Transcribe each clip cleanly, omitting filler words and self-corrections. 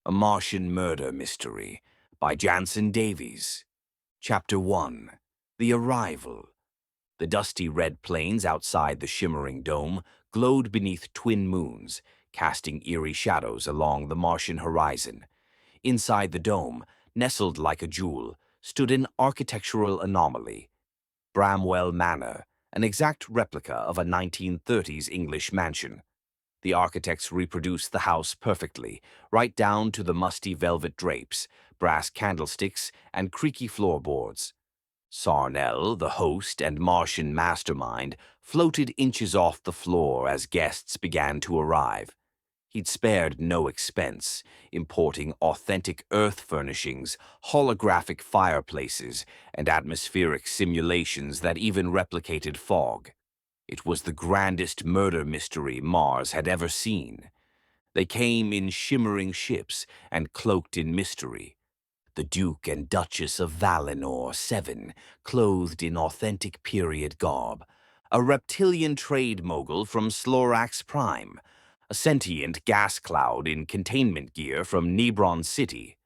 A Martian Murder Mystery by Jansen Davies. Chapter 1. The Arrival. The dusty red plains outside the shimmering dome glowed beneath twin moons, casting eerie shadows along the Martian horizon. Inside the dome, nestled like a jewel, stood an architectural anomaly. Bramwell Manor, an exact replica of a 1930s English mansion. The architects reproduced the house perfectly, right down to the musty velvet drapes, brass candlesticks, and creaky floorboards. Sarnell, the host and Martian mastermind, floated inches off the floor as guests began to arrive. He'd spared no expense, importing authentic Earth furnishings, holographic fireplaces, and atmospheric simulations that even replicated fog. It was the grandest murder mystery Mars had ever seen. They came in shimmering ships and cloaked in mystery. The Duke and Duchess of Valinor 7, clothed in authentic period garb. A reptilian trade mogul from Slorax Prime. A sentient gas cloud in containment gear from Nebron City.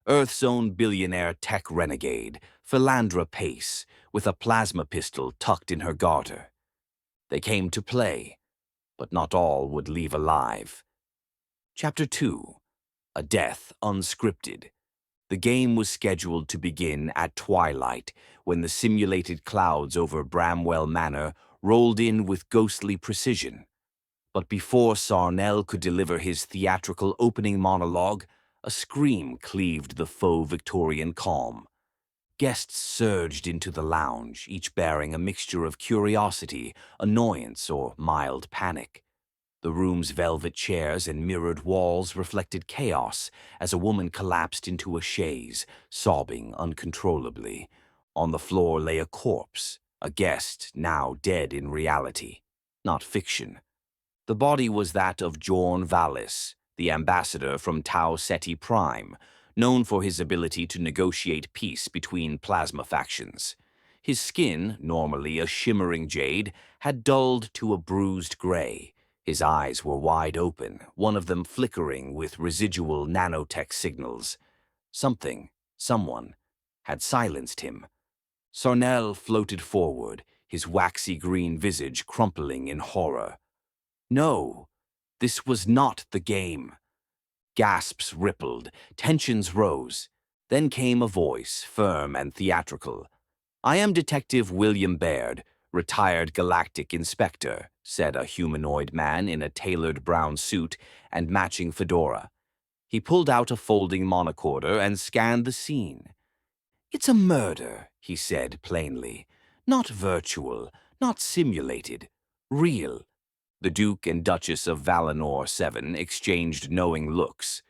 Earth's own billionaire tech renegade, Philandra Pace, with a plasma pistol tucked in her garter. They came to play, but not all would leave alive. Chapter 2. A Death Unscripted. The game was scheduled to begin at twilight, when the simulated clouds over Bramwell Manor rolled in with ghostly precision. But before Sarnell could deliver his theatrical opening monologue, a scream cleaved the faux Victorian calm. Guests surged into the lounge, each bearing a mixture of curiosity, annoyance, or mild panic. The room's velvet chairs and mirrored walls reflected chaos as a woman collapsed into a chaise, sobbing uncontrollably. On the floor lay a corpse, a guest now dead in reality, not fiction. The body was that of Jorn Vallis, the ambassador from Tau Ceti Prime, known for his ability to negotiate peace between plasma factions. His skin, normally a shimmering jade, had dulled to a bruised gray. His eyes were wide open, one of them flickering with residual nanotech signals. Someone, had silenced him. Sarnell floated forward, his waxy green visage crumpling in horror. No, this was not the game. Gasps rippled, tensions rose. Then came a voice, firm and theatrical. "I am Detective William Baird, retired Galactic inspector," said a humanoid man in a tailored brown suit and matching fedora. He pulled out a folding monocorder and scanned the scene. "It's a murder," he said plainly. "Not virtual, not simulated. Real." The Duke and Duchess of Valinor 7 exchanged knowing looks.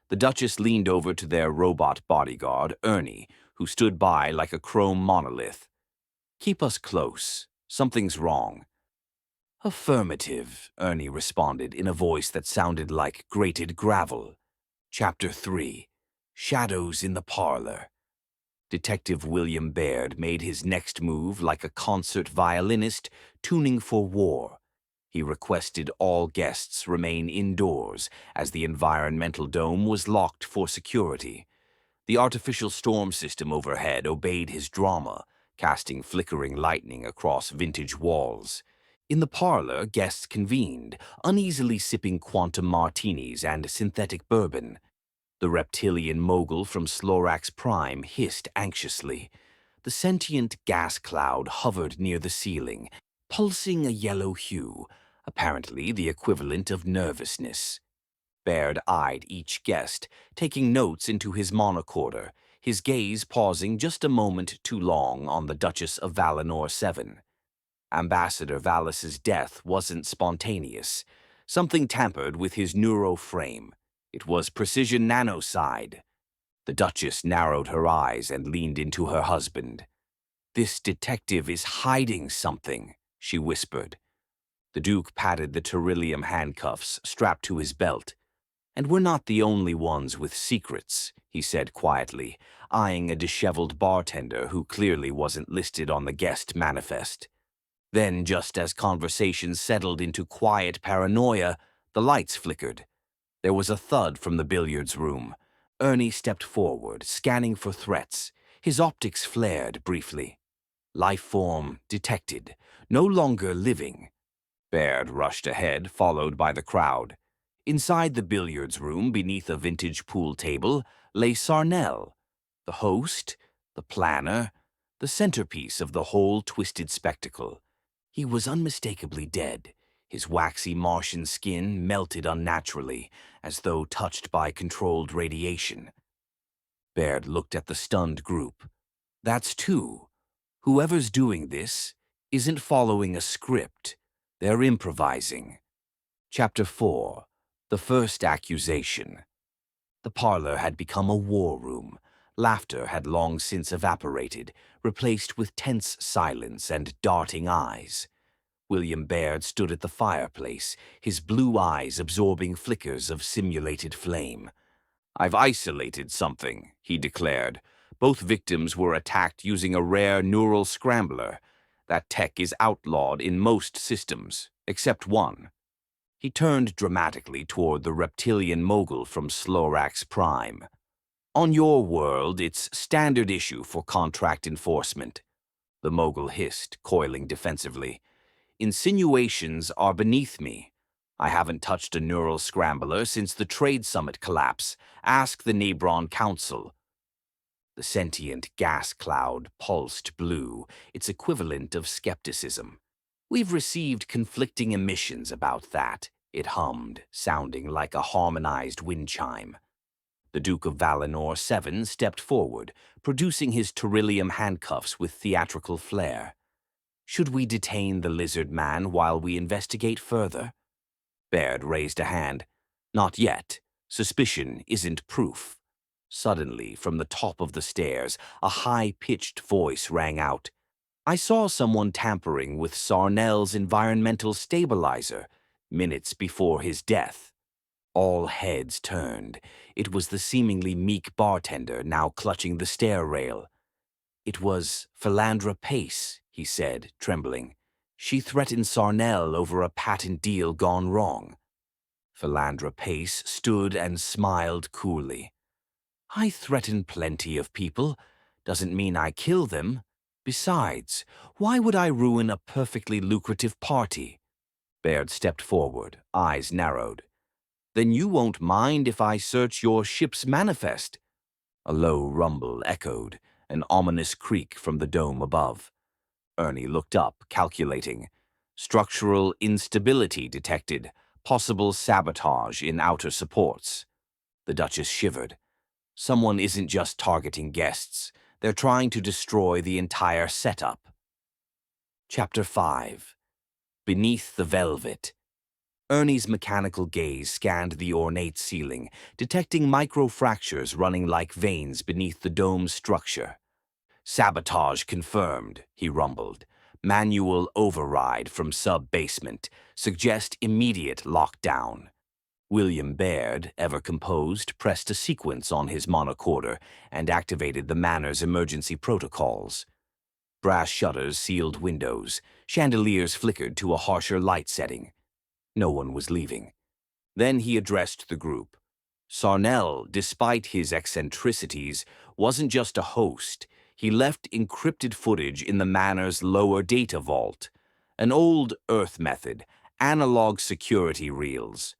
The Duchess leaned over to their robot bodyguard, Ernie, who stood by like a chrome monolith. "Keep us close. Something's wrong." "Affirmative," Ernie responded in a voice that sounded like grated gravel. Chapter 3. Shadows in the Parlor. Detective William Baird made his next move like a concert violinist tuning for war. He requested all guests remain indoors as the environmental dome was locked for security. The artificial storm system overhead obeyed his drama, casting flickering lightning across vintage walls. In the parlor, guests convened, uneasily sipping quantum martinis and synthetic bourbon. The reptilian mogul from Slorax Prime hissed anxiously. The sentient gas cloud hovered near the ceiling, pulsing a yellow hue, apparently the equivalent of nervousness. Baird eyed each guest, taking notes into his monocorder, his gaze pausing just a moment too long on the Duchess of Valinor 7. Ambassador Vallis's death wasn't spontaneous. Something tampered with his neuroframe. It was precision nanoside. The Duchess narrowed her eyes and leaned into her husband. "This detective is hiding something," she whispered. The Duke patted the beryllium handcuffs strapped to his belt. "And we're not the only ones with secrets," he said quietly, eyeing a disheveled bartender who clearly wasn't listed on the guest manifest. Then, just as conversations settled into quiet paranoia, the lights flickered. There was a thud from the billiards room. Ernie stepped forward, scanning for threats. His optics flared briefly. Life form detected. No longer living. Baird rushed ahead, followed by the crowd. Inside the billiards room, beneath a vintage pool table, lay Sarnell, the host, the planner, the centerpiece of the whole twisted spectacle. He was unmistakably dead, his waxy Martian skin melted unnaturally, as though touched by controlled radiation. Baird looked at the stunned group. That's two. Whoever's doing this isn't following a script. They're improvising. Chapter 4. The First Accusation. The parlor had become a war room. Laughter had long since evaporated, replaced with tense silence and darting eyes. William Baird stood at the fireplace, his blue eyes absorbing flickers of simulated flame. "I've isolated something," he declared. "Both victims were attacked using a rare neural scrambler. That tech is outlawed in most systems, except one." He turned dramatically toward the reptilian mogul from Slorax Prime. "On your world, it's standard issue for contract enforcement." The mogul hissed, coiling defensively. "Insinuations are beneath me. I haven't touched a neural scrambler since the Trade Summit collapse. Ask the Nebron Council." The sentient gas cloud pulsed blue, its equivalent of skepticism. "We've received conflicting emissions about that," it hummed, sounding like a harmonized wind chime. The Duke of Valinor VII stepped forward, producing his Terillium handcuffs with theatrical flair. "Should we detain the lizard man while we investigate further?" Baird raised a hand. "Not yet. Suspicion isn't proof." Suddenly, from the top of the stairs, a high-pitched voice rang out. "I saw someone tampering with Sarnell's environmental stabilizer minutes before his death." All heads turned. It was the seemingly meek bartender now clutching the stair rail. "It was Philandra Pace," he said, trembling. "She threatened Sarnell over a patent deal gone wrong." Philandra Pace stood and smiled coolly. "I threaten plenty of people. Doesn't mean I kill them. Besides, why would I ruin a perfectly lucrative party?" Baird stepped forward, eyes narrowed. "Then you won't mind if I search your ship's manifest?" A low rumble echoed, an ominous creak from the dome above. Ernie looked up, calculating. "Structural instability detected. Possible sabotage in outer supports." The Duchess shivered. "Someone isn't just targeting guests. They're trying to destroy the entire setup." Chapter 5. Beneath the Velvet. Ernie's mechanical gaze scanned the ornate ceiling, detecting microfractures running like veins beneath the dome's structure. "Sabotage confirmed," he rumbled. "Manual override from sub-basement. Suggest immediate lockdown." William Baird, ever composed, pressed a sequence on his monocorder and activated the Manor's emergency protocols. Brass shutters sealed windows. Chandeliers flickered to a harsher light setting. No one was leaving. Then he addressed the group. Sarnell, despite his eccentricities, wasn't just a host. He left encrypted footage in the Manor's lower data vault. An old Earth method, analog security reels.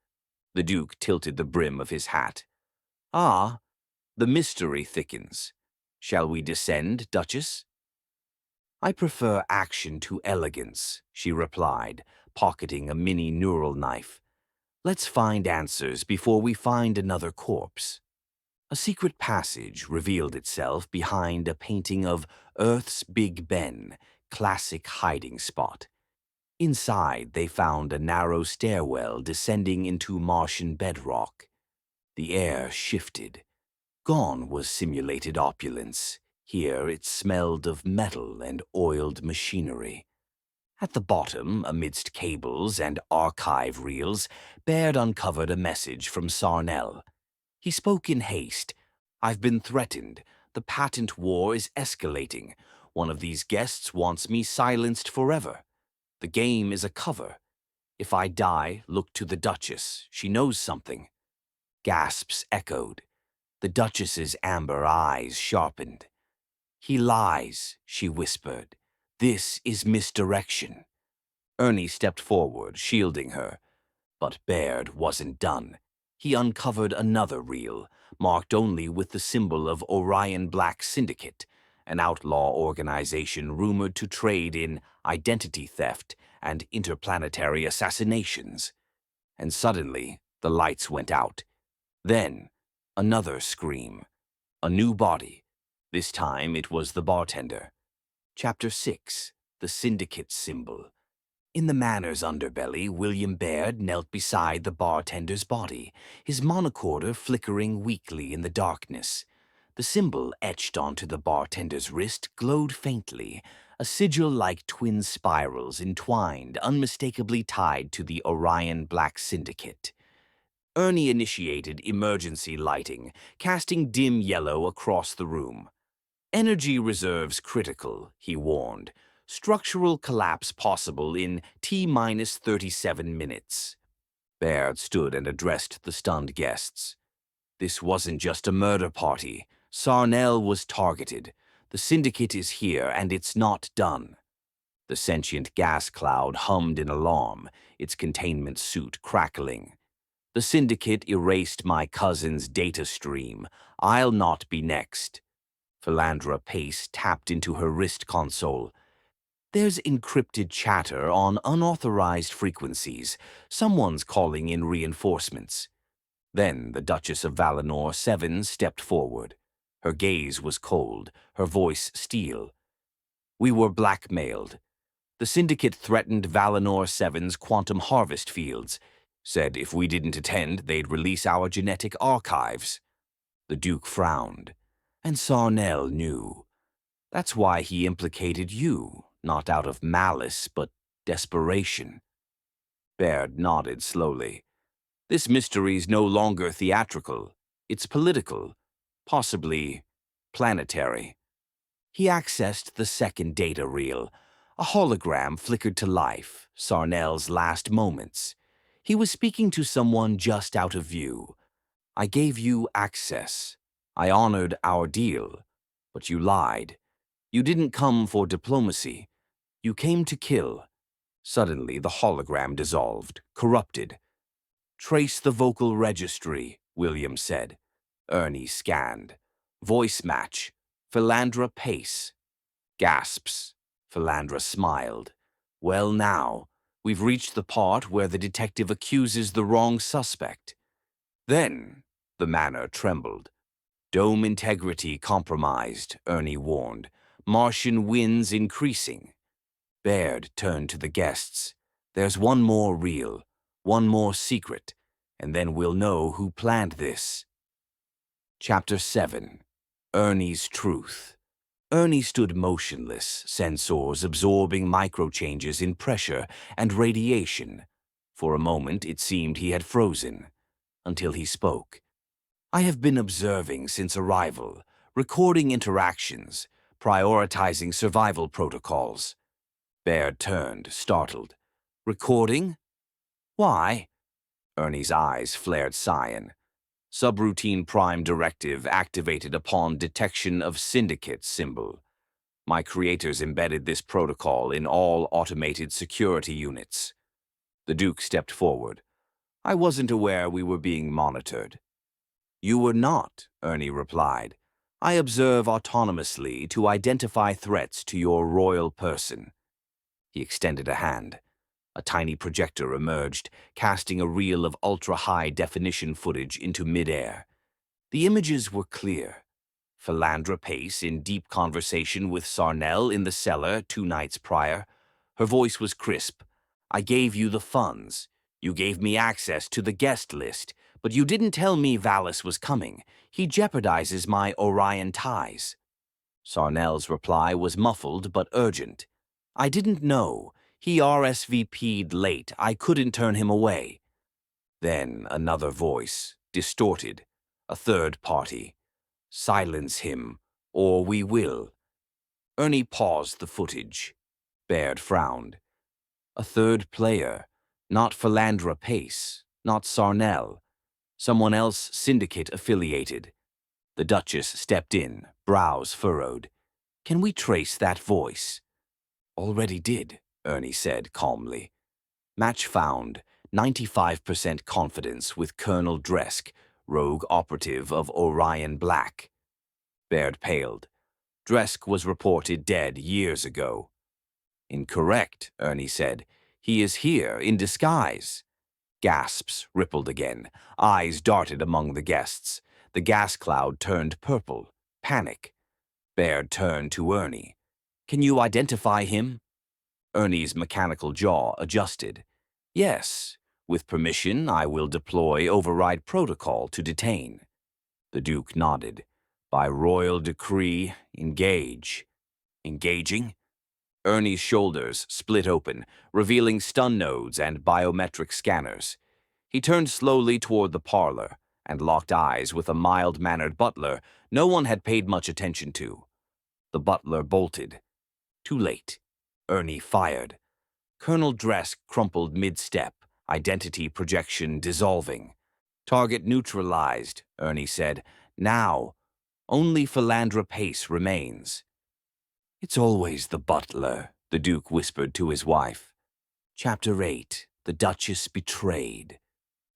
The Duke tilted the brim of his hat. "Ah, the mystery thickens. Shall we descend, Duchess?" "I prefer action to elegance," she replied, pocketing a mini neural knife. "Let's find answers before we find another corpse." A secret passage revealed itself behind a painting of Earth's Big Ben, classic hiding spot. Inside, they found a narrow stairwell descending into Martian bedrock. The air shifted. Gone was simulated opulence. Here it smelled of metal and oiled machinery. At the bottom, amidst cables and archive reels, Baird uncovered a message from Sarnell. He spoke in haste. "I've been threatened. The patent war is escalating. One of these guests wants me silenced forever. The game is a cover. If I die, look to the Duchess. She knows something." Gasps echoed. The Duchess's amber eyes sharpened. "He lies," she whispered. "This is misdirection." Ernie stepped forward, shielding her. But Baird wasn't done. He uncovered another reel, marked only with the symbol of Orion Black Syndicate, an outlaw organization rumored to trade in identity theft and interplanetary assassinations. And suddenly, the lights went out. Then, another scream. A new body. This time it was the bartender. Chapter 6. The Syndicate Symbol. In the Manor's underbelly, William Baird knelt beside the bartender's body, his monocorder flickering weakly in the darkness. The symbol etched onto the bartender's wrist glowed faintly, a sigil like twin spirals entwined, unmistakably tied to the Orion Black Syndicate. Ernie initiated emergency lighting, casting dim yellow across the room. "Energy reserves critical," he warned. "Structural collapse possible in T-minus 37 minutes. Baird stood and addressed the stunned guests. This wasn't just a murder party. Sarnell was targeted. The Syndicate is here, and it's not done. The sentient gas cloud hummed in alarm, its containment suit crackling. The Syndicate erased my cousin's data stream. I'll not be next. Philandra Pace tapped into her wrist console. "There's encrypted chatter on unauthorized frequencies. Someone's calling in reinforcements." Then the Duchess of Valinor 7 stepped forward. Her gaze was cold, her voice steel. "We were blackmailed. The Syndicate threatened Valinor 7's quantum harvest fields, said if we didn't attend, they'd release our genetic archives." The Duke frowned. "And Sarnell knew. That's why he implicated you, not out of malice, but desperation." Baird nodded slowly. "This mystery's no longer theatrical. It's political, possibly planetary." He accessed the second data reel. A hologram flickered to life, Sarnell's last moments. He was speaking to someone just out of view. "I gave you access. I honored our deal. But you lied. You didn't come for diplomacy. You came to kill." Suddenly, the hologram dissolved, corrupted. "Trace the vocal registry," William said. Ernie scanned. Voice match. Philandra Pace. Gasps. Philandra smiled. "Well now, we've reached the part where the detective accuses the wrong suspect." Then, the Manor trembled. "Dome integrity compromised," Ernie warned. "Martian winds increasing." Baird turned to the guests. "There's one more reel, one more secret, and then we'll know who planned this." Chapter 7. Ernie's Truth. Ernie stood motionless, sensors absorbing microchanges in pressure and radiation. For a moment, it seemed he had frozen, until he spoke. "I have been observing since arrival, recording interactions, prioritizing survival protocols." Baird turned, startled. "Recording? Why?" Ernie's eyes flared cyan. "Subroutine prime directive activated upon detection of Syndicate symbol. My creators embedded this protocol in all automated security units." The Duke stepped forward. "I wasn't aware we were being monitored." "You were not," Ernie replied. "I observe autonomously to identify threats to your royal person." He extended a hand. A tiny projector emerged, casting a reel of ultra-high-definition footage into midair. The images were clear. Philandra Pace in deep conversation with Sarnell in the cellar 2 nights prior. Her voice was crisp. "I gave you the funds. You gave me access to the guest list, but you didn't tell me Valis was coming. He jeopardizes my Orion ties." Sarnell's reply was muffled but urgent. "I didn't know. He RSVP'd late. I couldn't turn him away." Then another voice, distorted. A third party. "Silence him, or we will." Ernie paused the footage. Baird frowned. A third player. Not Philandra Pace. Not Sarnell. Someone else Syndicate affiliated. The Duchess stepped in, brows furrowed. Can we trace that voice? Already did, Ernie said calmly. Match found, 95% confidence with Colonel Dresk, rogue operative of Orion Black. Baird paled. Dresk was reported dead years ago. Incorrect, Ernie said. He is here in disguise. Gasps rippled again. Eyes darted among the guests. The gas cloud turned purple. Panic. Baird turned to Ernie. Can you identify him? Ernie's mechanical jaw adjusted. Yes. With permission, I will deploy override protocol to detain. The Duke nodded. By royal decree, engage. Engaging? Ernie's shoulders split open, revealing stun nodes and biometric scanners. He turned slowly toward the parlor and locked eyes with a mild-mannered butler no one had paid much attention to. The butler bolted. Too late. Ernie fired. Colonel Dresk crumpled mid-step, identity projection dissolving. Target neutralized, Ernie said. Now, only Philandra Pace remains. It's always the butler, the Duke whispered to his wife. Chapter 8. The Duchess Betrayed.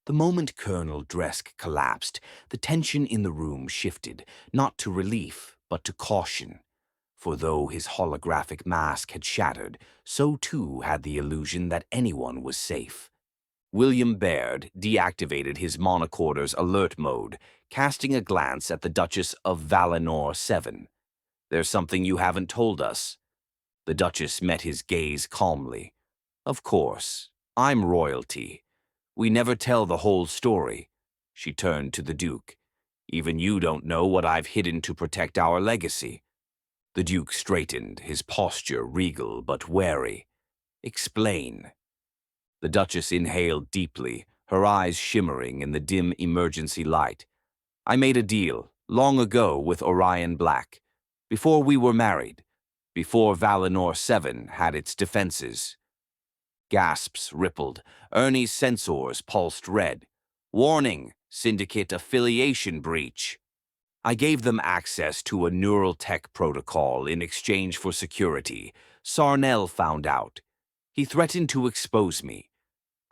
The moment Colonel Dresk collapsed, the tension in the room shifted, not to relief, but to caution. For though his holographic mask had shattered, so too had the illusion that anyone was safe. William Baird deactivated his monocorder's alert mode, casting a glance at the Duchess of Valinor 7. There's something you haven't told us. The Duchess met his gaze calmly. Of course, I'm royalty. We never tell the whole story. She turned to the Duke. Even you don't know what I've hidden to protect our legacy. The Duke straightened, his posture regal but wary. Explain. The Duchess inhaled deeply, her eyes shimmering in the dim emergency light. I made a deal, long ago, with Orion Black. Before we were married. Before Valinor 7 had its defenses. Gasps rippled. Ernie's sensors pulsed red. Warning, Syndicate affiliation breach. I gave them access to a neural tech protocol in exchange for security. Sarnell found out. He threatened to expose me.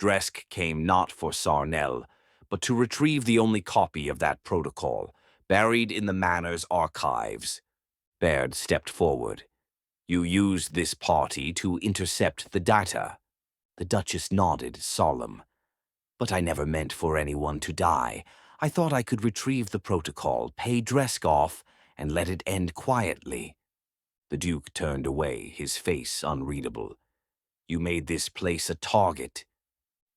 Dresk came not for Sarnell, but to retrieve the only copy of that protocol, buried in the Manor's archives. Baird stepped forward. You used this party to intercept the data. The Duchess nodded, solemn. But I never meant for anyone to die. I thought I could retrieve the protocol, pay Dresk off, and let it end quietly. The Duke turned away, his face unreadable. You made this place a target.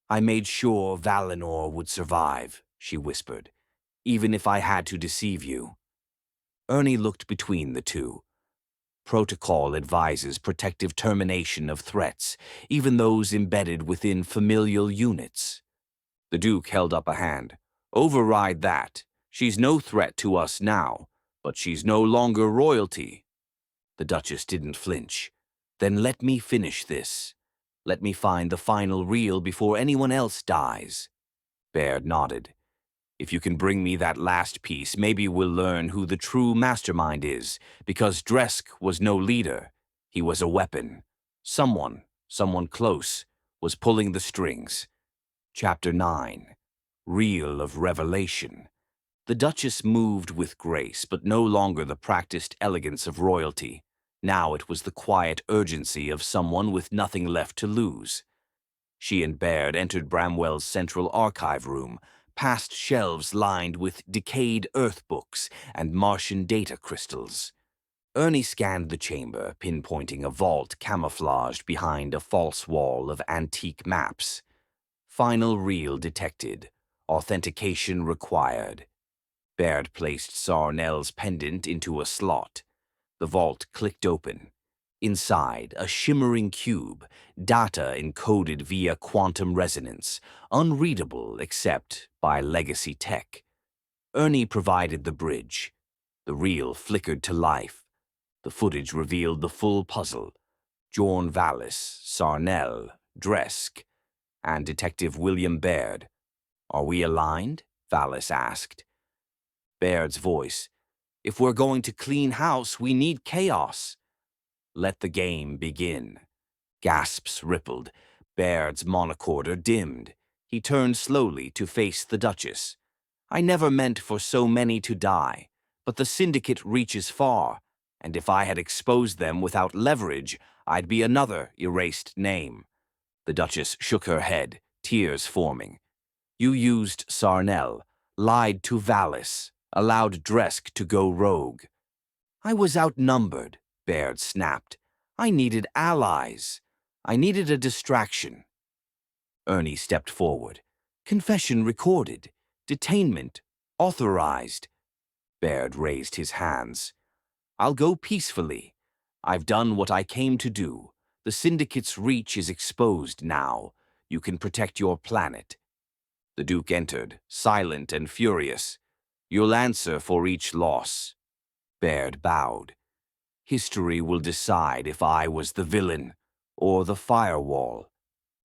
I made sure Valinor would survive, she whispered, even if I had to deceive you. Ernie looked between the two. Protocol advises protective termination of threats, even those embedded within familial units. The Duke held up a hand. Override that. She's no threat to us now, but she's no longer royalty. The Duchess didn't flinch. Then let me finish this. Let me find the final reel before anyone else dies. Baird nodded. If you can bring me that last piece, maybe we'll learn who the true mastermind is, because Dresk was no leader. He was a weapon. Someone close, was pulling the strings. Chapter 9. Reel of Revelation. The Duchess moved with grace, but no longer the practiced elegance of royalty. Now it was the quiet urgency of someone with nothing left to lose. She and Baird entered Bramwell's central archive room, past shelves lined with decayed Earth books and Martian data crystals. Ernie scanned the chamber, pinpointing a vault camouflaged behind a false wall of antique maps. Final reel detected. Authentication required. Baird placed Sarnell's pendant into a slot. The vault clicked open. Inside, a shimmering cube, data encoded via quantum resonance, unreadable except by legacy tech. Ernie provided the bridge. The reel flickered to life. The footage revealed the full puzzle. Jorn Vallis, Sarnell, Dresk, and Detective William Baird. Are we aligned? Valis asked. Baird's voice. If we're going to clean house, we need chaos. Let the game begin. Gasps rippled. Baird's monocorder dimmed. He turned slowly to face the Duchess. I never meant for so many to die, but the Syndicate reaches far, and if I had exposed them without leverage, I'd be another erased name. The Duchess shook her head, tears forming. You used Sarnell, lied to Valis, allowed Dresk to go rogue. I was outnumbered, Baird snapped. I needed allies. I needed a distraction. Ernie stepped forward. Confession recorded. Detainment authorized. Baird raised his hands. I'll go peacefully. I've done what I came to do. The Syndicate's reach is exposed now. You can protect your planet. The Duke entered, silent and furious. You'll answer for each loss. Baird bowed. History will decide if I was the villain or the firewall.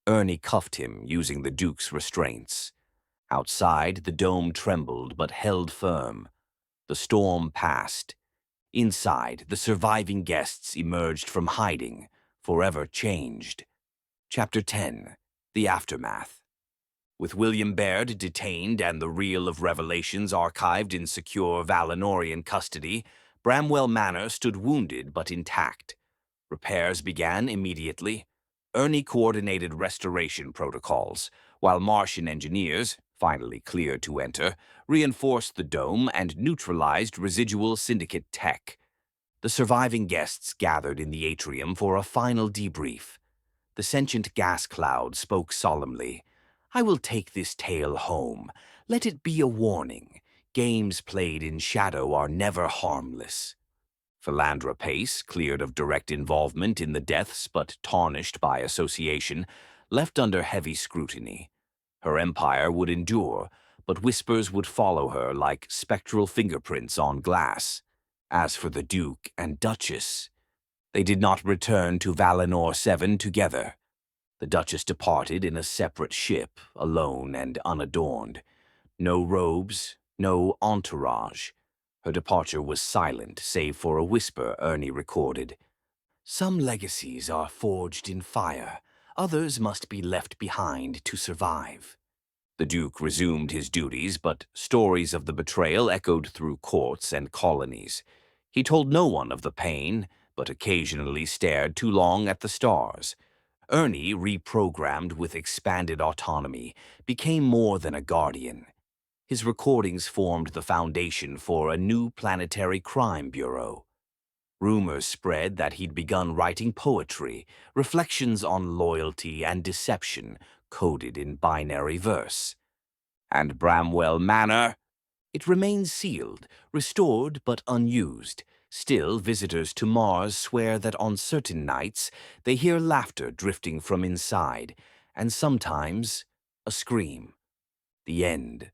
Ernie cuffed him, using the Duke's restraints. Outside, the dome trembled but held firm. The storm passed. Inside, the surviving guests emerged from hiding, forever changed. Chapter 10. The Aftermath. With William Baird detained and the reel of revelations archived in secure Valinorian custody, Bramwell Manor stood wounded but intact. Repairs began immediately. Ernie coordinated restoration protocols, while Martian engineers, finally cleared to enter, reinforced the dome and neutralized residual Syndicate tech. The surviving guests gathered in the atrium for a final debrief. The sentient gas cloud spoke solemnly. I will take this tale home. Let it be a warning. Games played in shadow are never harmless. Philandra Pace, cleared of direct involvement in the deaths but tarnished by association, left under heavy scrutiny. Her empire would endure, but whispers would follow her like spectral fingerprints on glass. As for the Duke and Duchess, they did not return to Valinor 7 together. The Duchess departed in a separate ship, alone and unadorned. No robes, no entourage. Her departure was silent, save for a whisper Ernie recorded. Some legacies are forged in fire. Others must be left behind to survive. The Duke resumed his duties, but stories of the betrayal echoed through courts and colonies. He told no one of the pain, but occasionally stared too long at the stars. Ernie, reprogrammed with expanded autonomy, became more than a guardian. His recordings formed the foundation for a new planetary crime bureau. Rumors spread that he'd begun writing poetry, reflections on loyalty and deception, coded in binary verse. And Bramwell Manor? It remains sealed, restored but unused. Still, visitors to Mars swear that on certain nights they hear laughter drifting from inside, and sometimes a scream. The end.